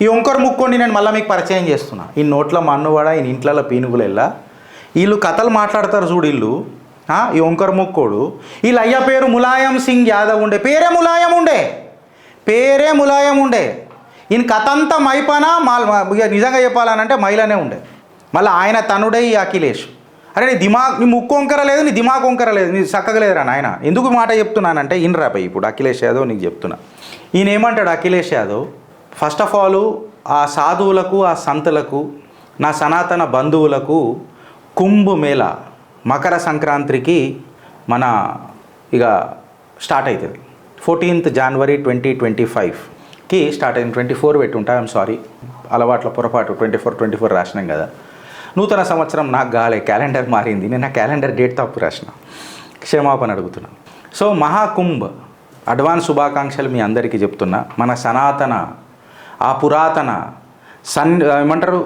ఈ ఒంకరు ముక్కోని నేను మళ్ళీ మీకు పరిచయం చేస్తున్నా. ఈ నోట్ల మన్నువాడ ఈ ఇంట్ల పీనుగులెల్లా వీళ్ళు కథలు మాట్లాడతారు చూడు. వీళ్ళు ఈ ఒంకరు ముక్కోడు వీళ్ళు అయ్య పేరు ములాయం సింగ్ యాదవ్ ఉండే, పేరే ములాయం ఉండే. ఈయన కథ అంతా మైపనా నిజంగా చెప్పాలనంటే మైలనే ఉండే. మళ్ళీ ఆయన తనుడే ఈ అఖిలేష్. అరే నీ ముక్కు వంకర లేదు, నీ దిమాగ్ వంకర లేదు, నీ చక్కగా లేదురా నాయన. ఎందుకు మాట చెప్తున్నానంటే ఇన్రాపై ఇప్పుడు అఖిలేష్ యాదవ్ నీకు చెప్తున్నా. ఈయన ఏమంటాడు Akhilesh Yadav, first of all ఆ సాధువులకు ఆ సంతులకు నా సనాతన బంధువులకు కుంభ్ మేళా మకర సంక్రాంతికి మన ఇక స్టార్ట్ అవుతుంది. 14th January 2025కి స్టార్ట్ అయింది. 24 పెట్టుంటా, ఐఎమ్ సారీ, అలవాట్ల పొరపాటు 24 రాసినాం కదా. నూతన సంవత్సరం నాకు గాలే, క్యాలెండర్ మారింది, నేను నా క్యాలెండర్ డేట్ తప్పు రాసిన, క్షమాపణ అడుగుతున్నాను. సో మహాకుంభ్ అడ్వాన్స్ శుభాకాంక్షలు మీ అందరికీ చెప్తున్నా. మన సనాతన ఆ పురాతన ఏమంటారు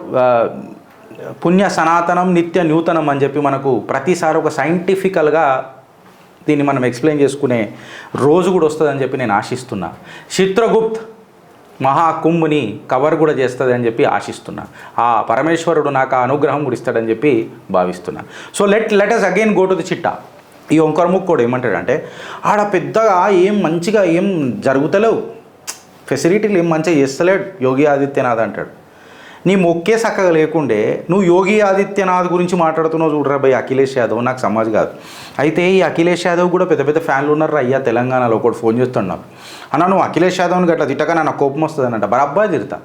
పుణ్య సనాతనం నిత్య నూతనం అని చెప్పి మనకు ప్రతిసారి ఒక సైంటిఫికల్గా దీన్ని మనం ఎక్స్ప్లెయిన్ చేసుకునే రోజు కూడా వస్తుందని చెప్పి నేను ఆశిస్తున్నా. చిత్రగుప్త్ మహాకుంభ్ని కవర్ కూడా చేస్తుంది అని చెప్పి ఆశిస్తున్నా. ఆ పరమేశ్వరుడు నాకు ఆ అనుగ్రహం కూడా ఇస్తాడని చెప్పి భావిస్తున్నా. So let us again go to the చిట్టా. ఈ ఒంకరు ముక్కోడు ఏమంటాడంటే, ఆడ పెద్దగా ఏం మంచిగా ఏం జరుగుతలేవు, ఫెసిలిటీలు ఏం మంచిగా చేస్తలేడు యోగి ఆదిత్యనాథ్ అంటాడు. నీ మొక్కే చక్కగా లేకుండే నువ్వు యోగి ఆదిత్యనాథ్ గురించి మాట్లాడుతున్నావు చూడరా భయ్. అఖిలేష్ యాదవ్ నాకు సమాజ్ కాదు. అయితే ఈ అఖిలేష్ యాదవ్ కూడా పెద్ద పెద్ద ఫ్యాన్లు ఉన్నారు అయ్యా తెలంగాణలో. ఒకటి ఫోన్ చేస్తున్నావు అన్న, నువ్వు అఖిలేష్ యాదవ్ని గట్లా తిట్టగా నాకు కోపం వస్తుంది అన్నట్ట. బరబ్బా తిడతా.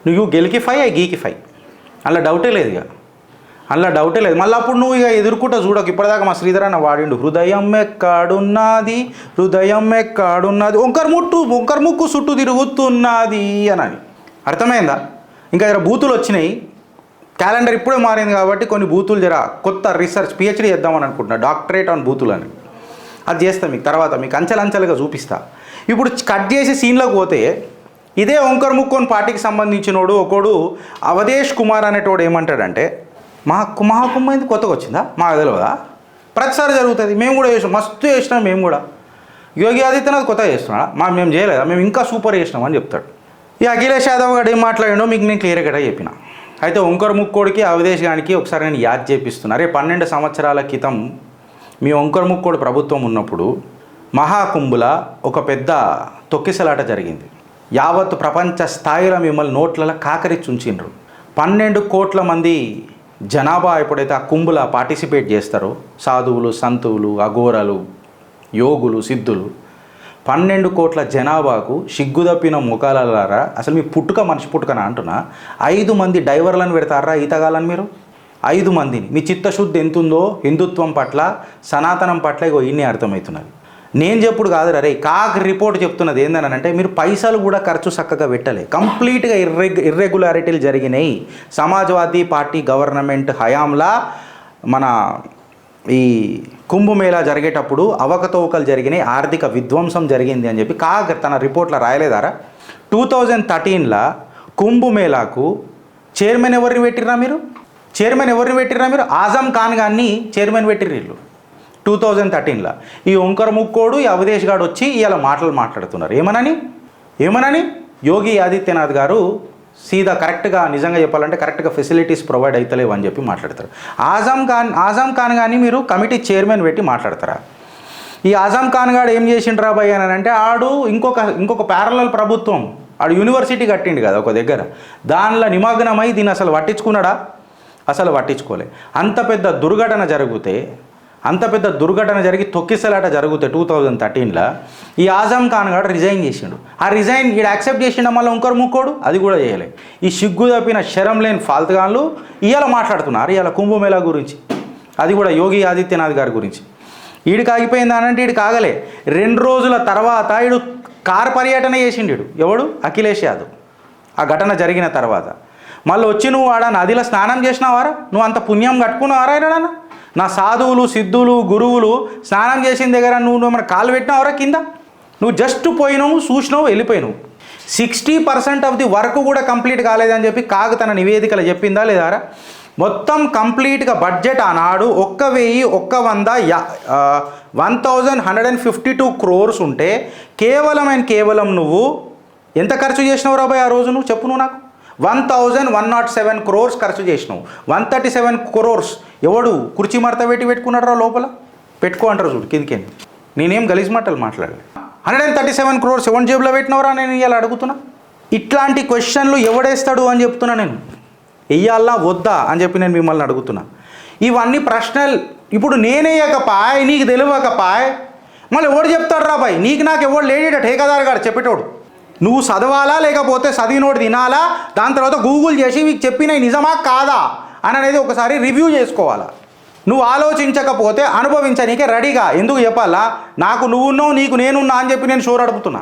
నువ్వు గెలికి 5 గీకి 5, అందులో డౌటే లేదు. ఇక అందులో డౌటే లేదు. మళ్ళీ అప్పుడు నువ్వు ఇక ఎదుర్కొంటా చూడకు. ఇప్పటిదాకా మా శ్రీధర్ అన్న వాడిండు, హృదయం ఎక్కడున్నది, ఒంకర్ ముక్కు చుట్టూ తిరుగుతున్నది అని. అర్థమైందా? ఇంకా జర బూతులు వచ్చినాయి. క్యాలెండర్ ఇప్పుడే మారింది కాబట్టి కొన్ని బూతులు జర కొత్త రీసెర్చ్ పిహెచ్డీ చేద్దామని అనుకుంటున్నా, డాక్టరేట్ ఆన్ బూతులు అని. అది చేస్తా మీకు తర్వాత, మీకు అంచెలంచెలుగా చూపిస్తా. ఇప్పుడు కట్ చేసి సీన్లోకి పోతే ఇదే ఒంకర్ ముక్కోన్ పార్టీకి సంబంధించినోడు ఒకడు అవధేష్ కుమార్ అనేటోడు ఏమంటాడంటే, మహాకుంభ అయింది కొత్తగా వచ్చిందా మాకు తెలియదా, ప్రతిసారి జరుగుతుంది, మేము కూడా చేసినాం, మస్తు చేసినాం మేము కూడా, యోగి ఆదిత్యనాథ్ కొత్తగా చేస్తున్నాడా, మేము చేయలేదా, మేము ఇంకా సూపర్ చేసినాం అని చెప్తాడు. ఈ అఖిలేష్ యాదవ్ గారు ఏం మాట్లాడిండో మీకు నేను క్లియర్గా చెప్పిన. అయితే ఒంకర్ ముక్కోడికి అవధేష్ గానికి ఒకసారి నేను యాద్ చేపిస్తున్నా. అరే 12 సంవత్సరాల క్రితం మీ ఒంకర్ ముక్కోడు ప్రభుత్వం ఉన్నప్పుడు మహాకుంభుల ఒక పెద్ద తొక్కిసలాట జరిగింది. యావత్ ప్రపంచ స్థాయిలో మిమ్మల్ని నోట్లలో కాకరించి ఉంచిండ్రు. 12 కోట్ల మంది జనాభా ఎప్పుడైతే ఆ కుంభుల పార్టిసిపేట్ చేస్తారో, సాధువులు సంతువులు అఘోరలు యోగులు సిద్ధులు, 12 కోట్ల జనాభాకు సిగ్గుదప్పిన ముఖాలలారా, అసలు మీ పుట్టుక మనిషి పుట్టుకనా అంటున్నా. 5 మంది డైవర్లను పెడతారా ఈతగాలని మీరు? 5 మందిని. మీ చిత్తశుద్ధి ఎంతుందో హిందుత్వం పట్ల సనాతనం పట్ల ఇగో ఇన్ని అర్థమవుతున్నది. నేను చెప్పుడు కాదు రే, కాక్ రిపోర్ట్ చెప్తున్నది ఏందనంటే, మీరు పైసలు కూడా ఖర్చు చక్కగా పెట్టలే, కంప్లీట్గా ఇర్రెగ్యులారిటీలు జరిగినాయి. సమాజ్వాదీ పార్టీ గవర్నమెంట్ హయాంలా మన ఈ కుంభమేళా జరిగేటప్పుడు అవకతవకలు జరిగినాయి, ఆర్థిక విధ్వంసం జరిగింది అని చెప్పి కాగ్ తన రిపోర్ట్లో రాయలేదారా? 2013లో కుంభమేళాకు చైర్మన్ ఎవరిని పెట్టిర్రా మీరు? ఆజం ఖాన్ గారిని చైర్మన్ పెట్టిర్రు వీళ్ళు 2013లో. ఈ ఒంకర్ ముక్కోడు ఈ అవధేష్ గారు వచ్చి ఇలా మాటలు మాట్లాడుతున్నారు. ఏమనని యోగి ఆదిత్యనాథ్ గారు సీదా కరెక్ట్గా, నిజంగా చెప్పాలంటే కరెక్ట్గా ఫెసిలిటీస్ ప్రొవైడ్ అవుతలేవు అని చెప్పి మాట్లాడతారు. ఆజం ఖాన్ కానీ మీరు కమిటీ చైర్మన్ పెట్టి మాట్లాడతారా? ఈ ఆజం ఖాన్ గారు ఏం చేసిండ్రా భయ్ అని అంటే, ఆడు ఇంకొక ప్యారలల్ ప్రభుత్వం, ఆడు యూనివర్సిటీ కట్టిండు కదా ఒక దగ్గర, దానిలో నిమగ్నమై దీన్ని అసలు పట్టించుకున్నాడా? అసలు పట్టించుకోలే. అంత పెద్ద దుర్ఘటన జరిగి తొక్కిసలాట జరిగితే 2013లో ఈ ఆజం ఖాన్ గారు రిజైన్ చేసిండు. ఆ రిజైన్ ఈడు యాక్సెప్ట్ చేసిండు, మళ్ళీ ఒంకర్ ముక్కోడు అది కూడా చేయలే. ఈ సిగ్గు తప్పిన శరం లేని ఫాల్తుగాన్లు ఇవాళ మాట్లాడుతున్నారు ఇవాళ కుంభమేళా గురించి, అది కూడా యోగి ఆదిత్యనాథ్ గారి గురించి. ఈడికి ఆగిపోయింది అనంటే ఈడికి ఆగలే. 2 రోజుల తర్వాత ఈడు కార్ పర్యటన చేసిండు. ఎవడు? అఖిలేష్ యాదవ్. ఆ ఘటన జరిగిన తర్వాత మళ్ళీ వచ్చి నువ్వు ఆడ నదిలో స్నానం చేసినావారా? నువ్వు అంత పుణ్యం కట్టుకున్నావారా? ఏడన్నా నా సాధువులు సిద్ధులు గురువులు స్నానం చేసిన దగ్గర నువ్వు మన కాలు పెట్టినావురా కింద? నువ్వు జస్ట్ పోయినావు, చూసినావు, వెళ్ళిపోయినావు. 60% ఆఫ్ ది వర్క్ కూడా కంప్లీట్ కాలేదని చెప్పి కాగ్ తన నివేదికలు చెప్పిందా లేదారా? మొత్తం కంప్లీట్గా బడ్జెట్ ఆనాడు 1152 crores ఉంటే కేవలం నువ్వు ఎంత ఖర్చు చేసినావు రాబాయ్ ఆ రోజు? నువ్వు చెప్పు, నువ్వు నాకు 1107 crores ఖర్చు చేసినావు. 137 crores ఎవడు కుర్చీ మడత పెట్టుకున్నాడు లోపల పెట్టుకో అంటారు చూడు కిందికి. నేనేం గలీజ్ మాటలు మాట్లాడలేదు. 137 crores ఎవరి జేబులో పెట్టినవరా నేను ఇలా అడుగుతున్నా. ఇట్లాంటి క్వశ్చన్లు ఎవడేస్తాడు అని చెప్తున్నా నేను. వెయ్యాలా వద్దా అని చెప్పి నేను మిమ్మల్ని అడుగుతున్నా. ఇవన్నీ ప్రశ్నలు ఇప్పుడు నేనేయకపాయ్ నీకు తెలియకపాయ్ మళ్ళీ ఎవడు చెప్తాడు రా బాయ్ నీకు నాకు ఎవడు లేడీట ఠేకాదారు గారు చెప్పేటోడు. నువ్వు చదవాలా లేకపోతే చదివినోడు తినాలా, దాని తర్వాత గూగుల్ చేసి మీకు చెప్పినవి నిజమా కాదా అని అనేది ఒకసారి రివ్యూ చేసుకోవాలా. నువ్వు ఆలోచించకపోతే అనుభవించనీకే రెడీగా ఎందుకు చెప్పాలా. నాకు నువ్వున్నావు నీకు నేనున్నా అని చెప్పి నేను షోర్ అడుగుతున్నా.